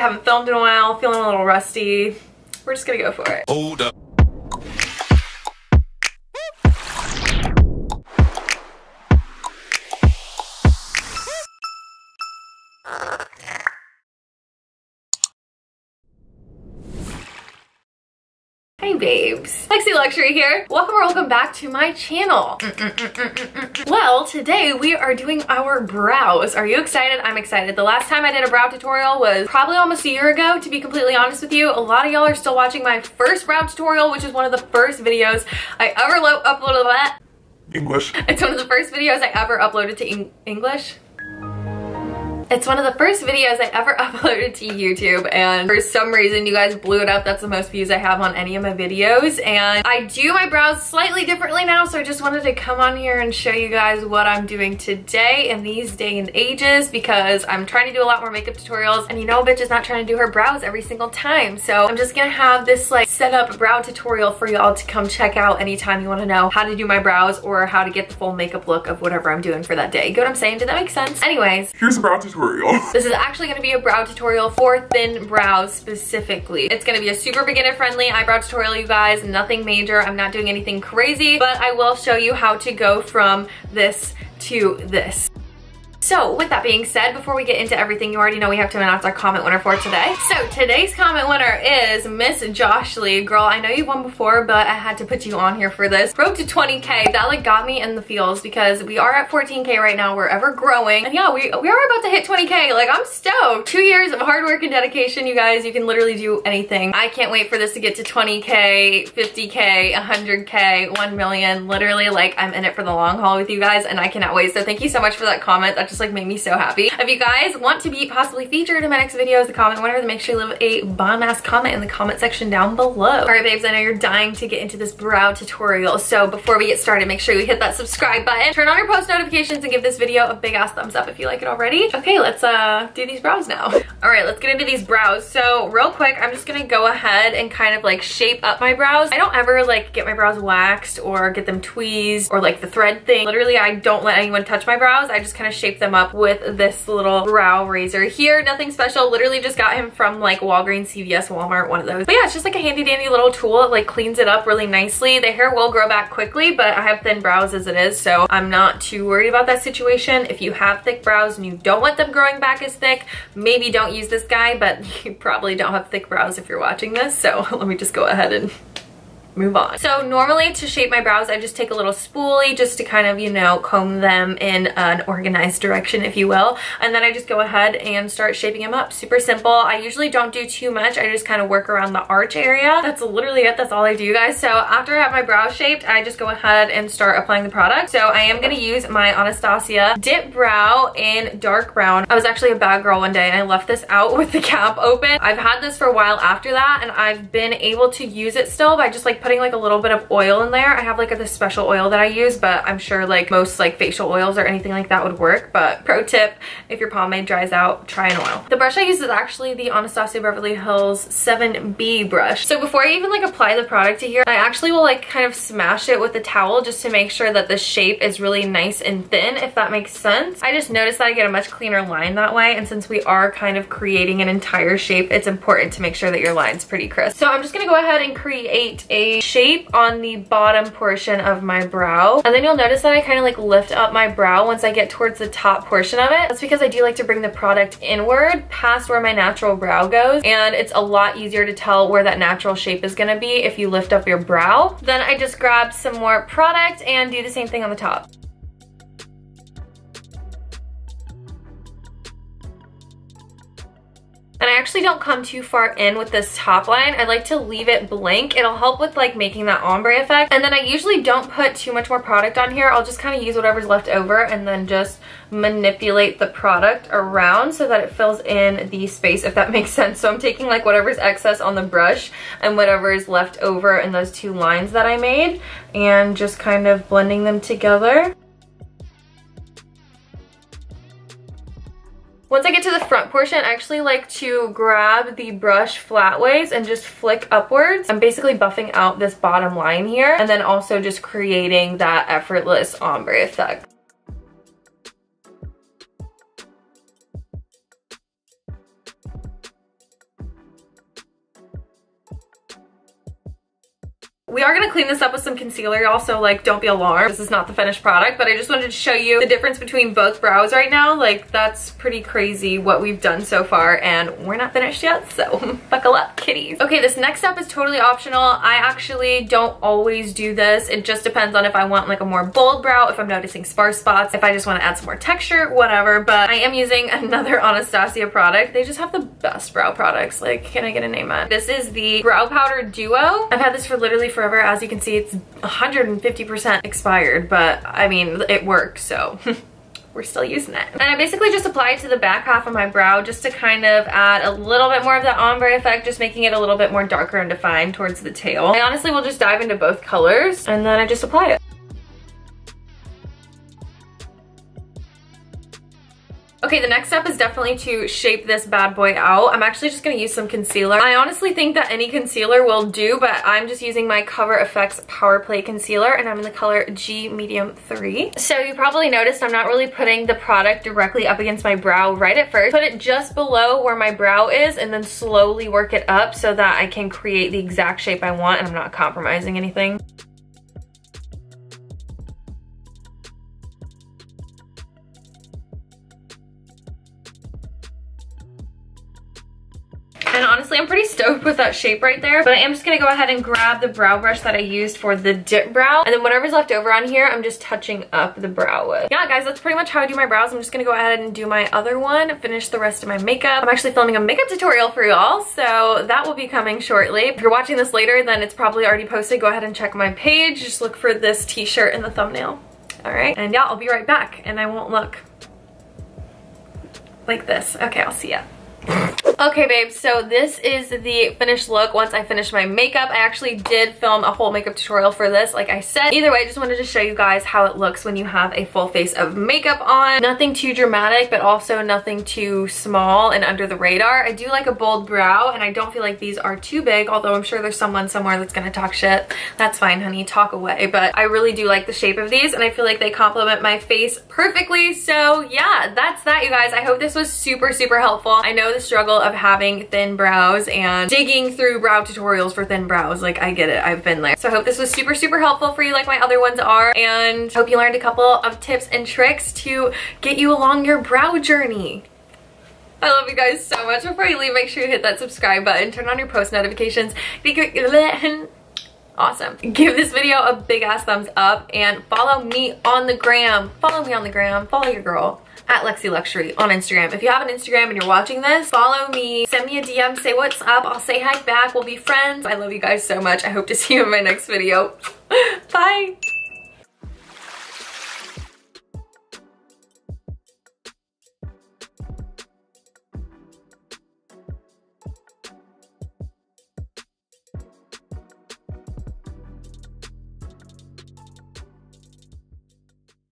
I haven't filmed in a while, feeling a little rusty. We're just gonna go for it. Hold up. Hey babes, Lexi Luxury here. Welcome back to my channel. Well, today we are doing our brows. Are you excited? I'm excited. The last time I did a brow tutorial was probably almost a year ago, to be completely honest with you. A lot of y'all are still watching my first brow tutorial, which is one of the first videos I ever uploaded that. English. It's one of the first videos I ever uploaded to English. It's one of the first videos I ever uploaded to YouTube, and for some reason you guys blew it up. That's the most views I have on any of my videos, and I do my brows slightly differently now, so I just wanted to come on here and show you guys what I'm doing today in these day and ages, because I'm trying to do a lot more makeup tutorials, and you know a bitch is not trying to do her brows every single time, so I'm just gonna have this like set up brow tutorial for y'all to come check out anytime you want to know how to do my brows or how to get the full makeup look of whatever I'm doing for that day. You get what I'm saying? Did that make sense? Anyways, Here's a brow tutorial. This is actually going to be a brow tutorial for thin brows specifically. It's going to be a super beginner friendly eyebrow tutorial, you guys. Nothing major. I'm not doing anything crazy, but I will show you how to go from this to this. So with that being said, before we get into everything, you already know we have to announce our comment winner for today. So today's comment winner is Miss Josh Lee. Girl, I know you've won before, but I had to put you on here for this. Road to 20K, that like got me in the feels because we are at 14K right now. We're ever growing. And yeah, we are about to hit 20K. Like, I'm stoked. 2 years of hard work and dedication, you guys. You can literally do anything. I can't wait for this to get to 20K, 50K, 100K, 1 million. Literally, like, I'm in it for the long haul with you guys, and I cannot wait. So thank you so much for that comment. That just like made me so happy. If you guys want to be possibly featured in my next video as the comment winner, then make sure you leave a bomb ass comment in the comment section down below. All right, babes, I know you're dying to get into this brow tutorial, so before we get started, make sure you hit that subscribe button, turn on your post notifications, and give this video a big ass thumbs up if you like it already. Okay, let's do these brows now. All right, let's get into these brows. So real quick, I'm just gonna go ahead and kind of like shape up my brows. I don't ever like get my brows waxed or get them tweezed or like the thread thing. Literally, I don't let anyone touch my brows. I just kind of shape them up with this little brow razor here. Nothing special, literally just got him from like Walgreens, CVS, Walmart, one of those. But yeah, it's just like a handy dandy little tool. It like cleans it up really nicely. The hair will grow back quickly, but I have thin brows as it is, so I'm not too worried about that situation. If you have thick brows and you don't want them growing back as thick, maybe don't use this guy, but you probably don't have thick brows if you're watching this, so let me just go ahead and move on. So normally to shape my brows, I just take a little spoolie just to kind of, you know, comb them in an organized direction, if you will. And then I just go ahead and start shaping them up. Super simple. I usually don't do too much. I just kind of work around the arch area. That's literally it. That's all I do, guys. So after I have my brows shaped, I just go ahead and start applying the product. So I am going to use my Anastasia Dip Brow in dark brown. I was actually a bad girl one day and I left this out with the cap open. I've had this for a while after that, and I've been able to use it still by just like putting like a little bit of oil in there. I have like this special oil that I use, but I'm sure like most like facial oils or anything like that would work. But pro tip, if your pomade dries out, try an oil. The brush I use is actually the Anastasia Beverly Hills 7B brush. So before I even like apply the product to here, I actually will like kind of smash it with a towel just to make sure that the shape is really nice and thin, if that makes sense. I just noticed that I get a much cleaner line that way, and since we are kind of creating an entire shape, it's important to make sure that your line's pretty crisp. So I'm just gonna go ahead and create a shape on the bottom portion of my brow, and then you'll notice that I kind of like lift up my brow once I get towards the top portion of it. That's because I do like to bring the product inward past where my natural brow goes, and it's a lot easier to tell where that natural shape is going to be if you lift up your brow. Then I just grab some more product and do the same thing on the top. And I actually don't come too far in with this top line. I like to leave it blank. It'll help with like making that ombre effect. And then I usually don't put too much more product on here. I'll just kind of use whatever's left over and then just manipulate the product around so that it fills in the space, if that makes sense. So I'm taking like whatever's excess on the brush and whatever is left over in those two lines that I made and just kind of blending them together. Once I get to the front portion, I actually like to grab the brush flatways and just flick upwards. I'm basically buffing out this bottom line here and then also just creating that effortless ombre effect. We are gonna clean this up with some concealer, y'all, so like don't be alarmed. This is not the finished product, but I just wanted to show you the difference between both brows right now. Like that's pretty crazy what we've done so far, and we're not finished yet, so buckle up, kitties. Okay, this next step is totally optional. I actually don't always do this. It just depends on if I want like a more bold brow, if I'm noticing sparse spots, if I just want to add some more texture, whatever. But I am using another Anastasia product. They just have the best brow products. Like, can I get a name on it? This is the Brow Powder Duo. I've had this for literally forever. As you can see, it's 150% expired, but I mean, it works, so we're still using it. And I basically just apply it to the back half of my brow just to kind of add a little bit more of that ombre effect, just making it a little bit more darker and defined towards the tail. I honestly will just dive into both colors and then I just apply it. Okay, the next step is definitely to shape this bad boy out. I'm actually just gonna use some concealer. I honestly think that any concealer will do, but I'm just using my Cover FX Power Play Concealer, and I'm in the color G Medium 3. So you probably noticed I'm not really putting the product directly up against my brow right at first. Put it just below where my brow is, and then slowly work it up so that I can create the exact shape I want, and I'm not compromising anything. And honestly, I'm pretty stoked with that shape right there, but I am just gonna go ahead and grab the brow brush that I used for the dip brow, and then whatever's left over on here, I'm just touching up the brow with. Yeah, guys, that's pretty much how I do my brows. I'm just gonna go ahead and do my other one, finish the rest of my makeup. I'm actually filming a makeup tutorial for y'all, so that will be coming shortly. If you're watching this later, then it's probably already posted. Go ahead and check my page. Just look for this t-shirt in the thumbnail. All right, and yeah, I'll be right back, and I won't look like this. Okay, I'll see ya. Okay, babes, so this is the finished look once I finished my makeup. I actually did film a whole makeup tutorial for this, like I said. Either way, I just wanted to show you guys how it looks when you have a full face of makeup on. Nothing too dramatic, but also nothing too small and under the radar. I do like a bold brow, and I don't feel like these are too big, although I'm sure there's someone somewhere that's gonna talk shit. That's fine, honey, talk away. But I really do like the shape of these, and I feel like they complement my face perfectly. So yeah, that's that, you guys. I hope this was super, super helpful. I know the struggle of having thin brows and digging through brow tutorials for thin brows. Like, I get it, I've been there. So I hope this was super, super helpful for you like my other ones are, and hope you learned a couple of tips and tricks to get you along your brow journey. I love you guys so much. Before you leave, make sure you hit that subscribe button, turn on your post notifications. Awesome. Give this video a big ass thumbs up, and follow me on the gram. Follow me on the gram. Follow your girl at Lexi Luxury on Instagram. If you have an Instagram and you're watching this, follow me, send me a DM, say what's up. I'll say hi back. We'll be friends. I love you guys so much. I hope to see you in my next video. Bye.